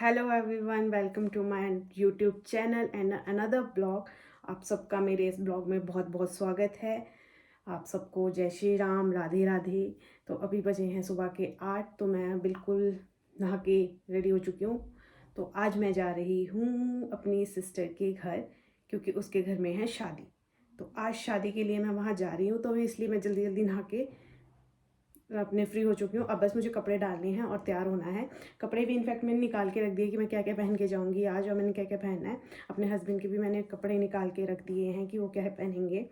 Hello everyone, welcome to my YouTube channel and another blog. आप सबका मेरे इस ब्लॉग में बहुत बहुत स्वागत है। आप सबको जय श्री राम, राधे राधे। तो अभी बजे हैं सुबह के 8, तो मैं बिल्कुल नहा के रेडी हो चुकी हूँ। तो आज मैं जा रही हूँ अपनी सिस्टर के घर, क्योंकि उसके घर में है शादी। तो आज शादी के लिए मैं वहाँ जा रही हूँ, तो इसलिए मैं जल्दी जल्दी नहा के अपने फ्री हो चुकी हूँ। अब बस मुझे कपड़े डालने हैं और तैयार होना है। कपड़े भी इनफैक्ट मैंने निकाल के रख दिए कि मैं क्या क्या पहन के जाऊँगी आज, और मैंने क्या क्या पहनना है। अपने हस्बैंड के भी मैंने कपड़े निकाल के रख दिए हैं कि वो क्या पहनेंगे।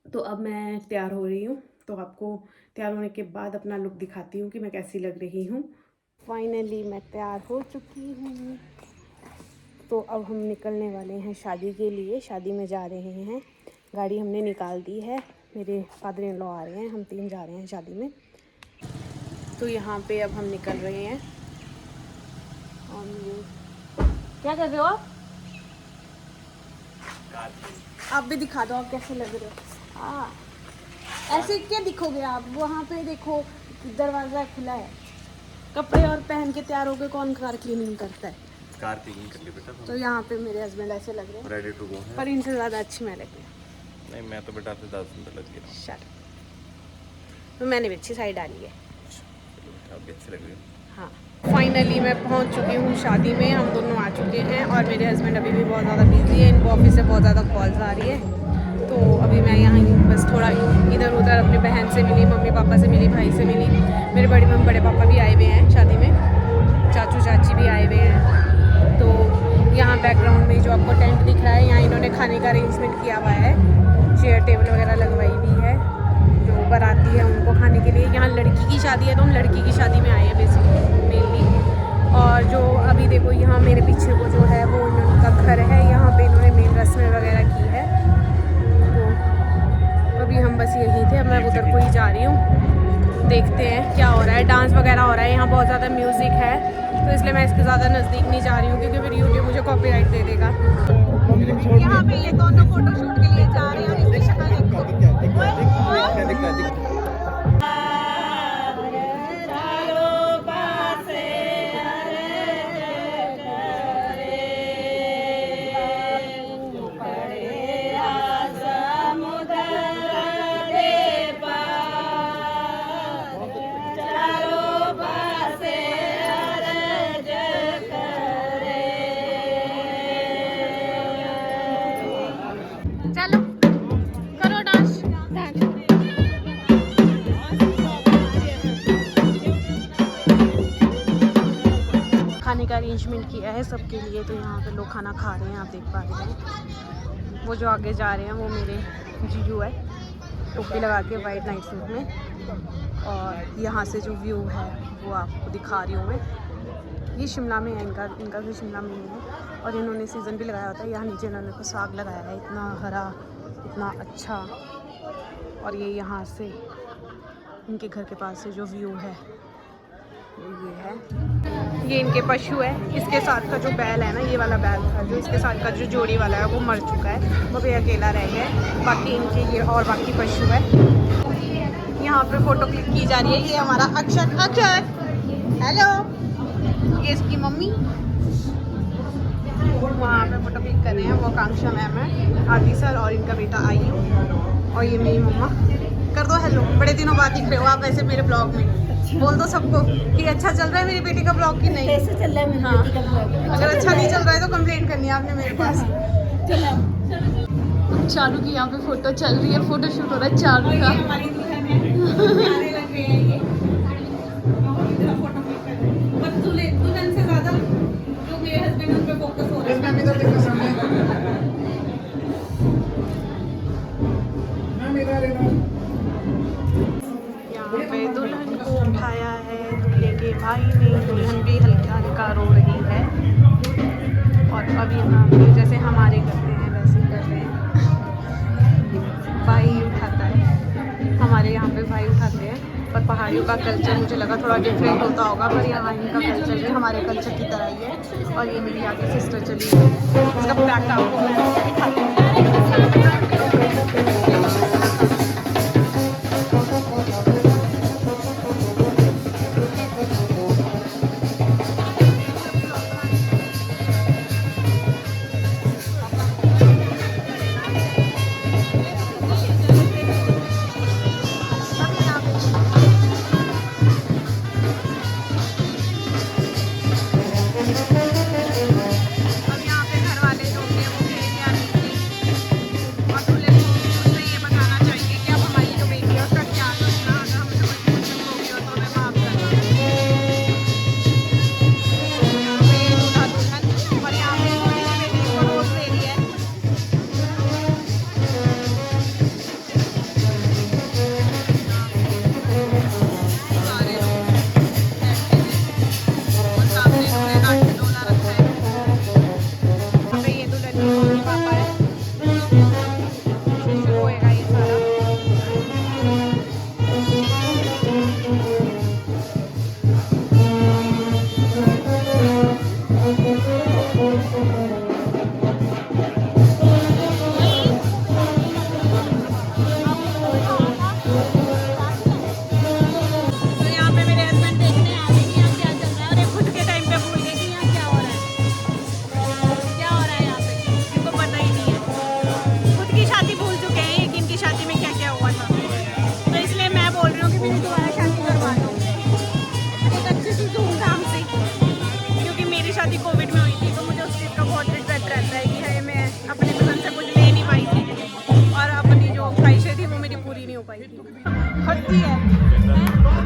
तो अब मैं तैयार हो रही हूँ, तो आपको तैयार होने के बाद अपना लुक दिखाती हूँ कि मैं कैसी लग रही हूँ। फाइनली मैं तैयार हो चुकी हूँ। तो अब हम निकलने वाले हैं शादी के लिए। शादी में जा रहे हैं, गाड़ी हमने निकाल दी है। मेरे फादर इन लॉ आ रहे हैं, हम 3 जा रहे हैं शादी में। तो यहाँ पे अब हम निकल रहे हैं। और ये क्या कर रहे हो आप भी दिखा दो, आप कैसे लग रहे हो। हाँ, ऐसे क्या दिखोगे आप। वहाँ पे देखो दरवाज़ा खुला है। कपड़े और पहन के तैयार हो गए, कौन कार क्लीनिंग करता है। कार क्लीनिंग कर ली बेटा। तो यहाँ पे मेरे हस्बैंड ऐसे लग रहे हैं, रेडी टू गो है। पर इनसे ज़्यादा अच्छी मैं लग रही हूँ। नहीं, मैं तो बेटा आपसे 10 सुंदर लग रहा हूँ। शट। तो मैंने भी अच्छी साड़ी डाली है। आप भी अच्छी लग रही हो। हाँ, फाइनली मैं पहुंच चुकी हूँ शादी में। हम दोनों आ चुके हैं और मेरे हस्बैंड अभी भी बहुत ज़्यादा बिजी है। इनको ऑफिस से बहुत ज़्यादा कॉल्स आ रही है। तो अभी मैं यहाँ बस थोड़ा इधर उधर अपनी बहन से मिली, मम्मी पापा से मिली, भाई से मिली। मेरे बड़े मम्मी बड़े पापा भी आए हुए हैं शादी में, चाचू चाची भी आए हुए हैं। तो यहाँ बैकग्राउंड में जो आपको टेंट दिख रहा है, यहाँ इन्होंने खाने का अरेंजमेंट किया हुआ है। चेयर टेबल वगैरह लगवाई हुई है जो बाराती है उनको खाने के लिए। यहाँ लड़की की शादी है, तो हम लड़की की शादी में आए हैं बेसिकली मेनली। और जो अभी देखो यहाँ मेरे पीछे वो जो है वो इनका घर है। यहाँ पे इन्होंने मेन रस्में वगैरह की है। तो अभी हम बस यहीं थे, अब मैं उधर को ही जा रही हूँ। देखते हैं क्या हो रहा है। डांस वगैरह हो रहा है, यहाँ बहुत ज़्यादा म्यूज़िक है, तो इसलिए मैं इसके ज़्यादा नज़दीक नहीं जा रही हूँ, क्योंकि फिर यूट्यूब मुझे कॉपीराइट दे देगा। यहाँ पे ये दोनों फोटोशूट के लिए जा रहे हैं। इसकी शक्ल देखो। चलो करो डांस। खाने का अरेंजमेंट किया है सबके लिए, तो यहाँ पे लोग खाना खा रहे हैं, आप देख पा रहे हैं। वो जो आगे जा रहे हैं वो मेरे जीजू है, टोपी लगा के वाइट नाइट सूट में। और यहाँ से जो व्यू है वो आपको दिखा रही हूँ मैं। ये शिमला में है, इनका भी शिमला में ही है। और इन्होंने सीज़न भी लगाया होता है। यहाँ नीचे इन्होंने तो साग लगाया है, इतना हरा, इतना अच्छा। और ये यहाँ से इनके घर के पास से जो व्यू है ये है। ये इनके पशु है। इसके साथ का जो बैल है ना, ये वाला बैल था, जो इसके साथ का जो जोड़ी वाला है वो मर चुका है, वो भी अकेला रह गया है। बाकी इनके ये और बाकी पशु है। यहाँ पे फ़ोटो क्लिक की जा रही है। ये हमारा अक्षर हेलो, ये इसकी मम्मी वहाँ पे फ़ोटो क्लिक कर रहे हैं। वो आकांक्षा मैम है, आदि सर और इनका बेटा आयु, और ये मेरी मम्मा। कर दो हेलो, बड़े दिनों बाद दिख रहे हो आप वैसे मेरे ब्लॉग में। बोल दो सबको कि अच्छा चल रहा है मेरी बेटी का ब्लॉग कि नहीं। कैसे चल रहा है मेरी बेटी का ब्लॉग? अगर अच्छा नहीं चल रहा है तो कंप्लेंट करनी है आपने मेरे पास। चलो चालू की यहाँ पे फोटो चल रही है, फोटो शूट हो रहा है चालू का। यहाँ पे दुल्हन को उठाया है दूल्हे के भाई ने। दुल्हन भी हल्का हल्का रो रही है। और अब यहाँ पे जैसे हमारे करते हैं वैसे ही कर रहे हैं। भाई उठाता है, हमारे यहाँ पे भाई उठाते हैं। पर पहाड़ियों का कल्चर मुझे लगा थोड़ा डिफरेंट होता होगा, पर यहाँ इनका कल्चर भी हमारे कल्चर की तरह ही है। और ये मेरी आगे सिस्टर चली गई है, इसका बैक आपको मैं दिखाती हूँ। अपने पसंद से कुछ ले नहीं पाई थी और अपनी जो ख्वाहिशें थी वो मेरी पूरी नहीं हो पाई थी। होती है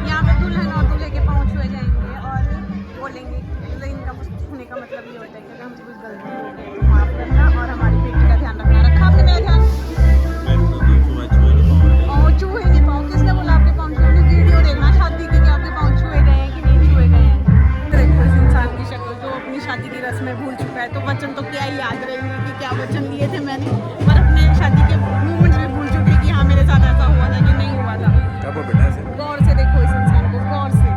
यहाँ पे दुल्हन और दूल्हे के पाँव छुए जाएंगे और बोलेंगे तो इनका छूने का मतलब ये होता है कि हमसे कुछ गलती हो गई तो माफ़ करना और हमारी बेटी का ध्यान रखना। रखा आपने मेरा ध्यान? छुए नहीं पाँव, किसने बोला आपके पाँव छुए? वीडियो देखना शादी की कि आपके पाँव छुए गए हैं कि नहीं छुए गए हैं। देखो इस इंसान की शक्ल, जो अपनी शादी की रस्में भूल चुका है तो वचन तो क्या ही याद रहेंगे कि क्या वचन लिए थे मैंने, पर अपने शादी के मोमेंट्स भी भूल चुके कि हाँ मेरे साथ ऐसा हुआ था कि नहीं हुआ था। गौर से देखो इस इंसान को, गौर से।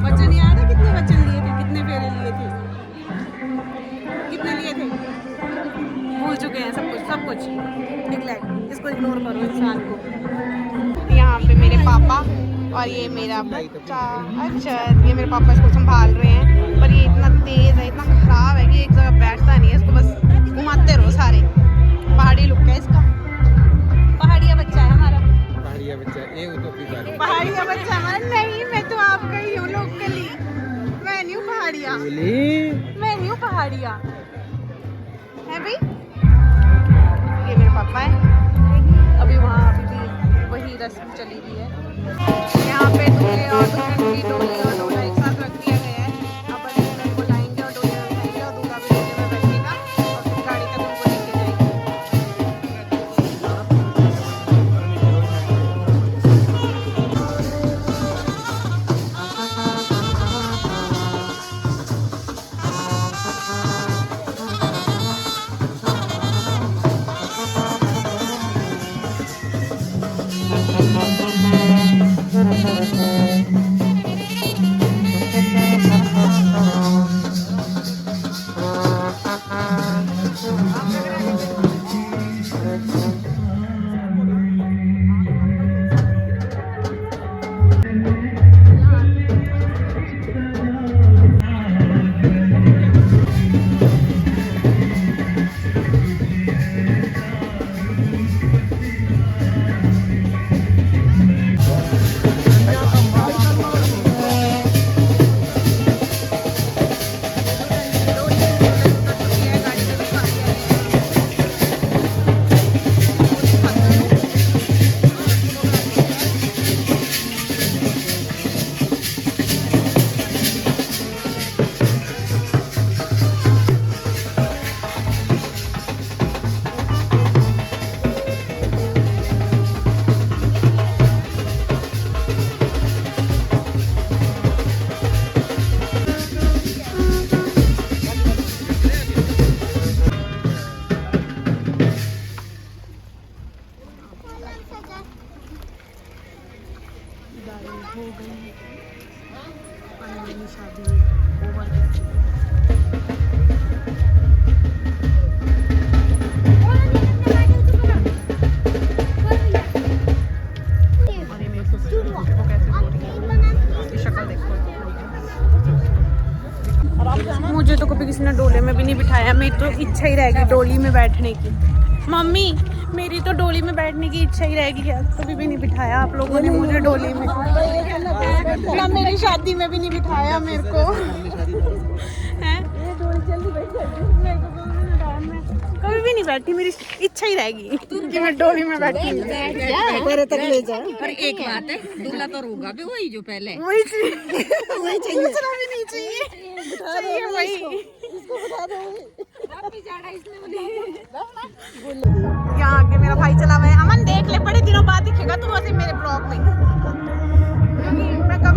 वचन याद है? कितने वचन लिए थे, कितने फेरे लिए थे, कितने लिए थे? भूल चुके हैं सब कुछ, सब कुछ। इसको इग्नोर करो इंसान को। यहाँ पे मेरे पापा और ये मेरा बच्चा। अच्छा, ये मेरे पापा इसको संभाल रहे हैं, पर ये इतना तेज है, इतना खराब है कि एक जगह बैठता नहीं है। इसको बस घुमाते रहो सारे। पहाड़ी लुक है इसका, पहाड़िया बच्चा है हमारा। पहाड़िया बच्चा हमारा नहीं, मैं तो आपका ही हूँ लोकली। मैं नहीं हूँ पहाड़िया, मैं नहीं हूँ पहाड़िया है भाई। ये मेरे पापा है। अभी वहाँ अभी भी वही रस्म चली हुई है। यहाँ पे दूल्हे और दुल्हन की डोली और दूल्हा एक साथ रख दिया गया है। अब दुल्हन को लाएंगे और डोली में बैठेंगे और दूल्हा भी डोली में बैठेगा और फिर गाड़ी तक उनको लेके जाएंगे। मुझे तो कभी किसी ने डोले में भी नहीं बिठाया, मेरी तो इच्छा ही रहेगी डोली में बैठने की। मम्मी, मेरी तो डोली में बैठने की इच्छा ही रहेगी यार, कभी भी नहीं बिठाया आप लोगों ने मुझे डोली में। ना मेरी शादी में भी नहीं बिठाया मेरे को, हैं? कभी भी नहीं बैठी, मेरी इच्छा ही रहेगी कि मैं डोली में बैठी। तेरे तक ले जा। पर एक बात है, दूल्हा तो रोगा भी वही जो पहले। वही चाहिए, वही चाहिए, दूसरा भी नहीं चाहिए, चाहिए वही। यहाँ आगे मेरा भाई चला हुआ है। अमन देख ले, बड़े दिनों बाद दिखेगा तू वैसे मेरे ब्लॉग में, क्योंकि मैं कम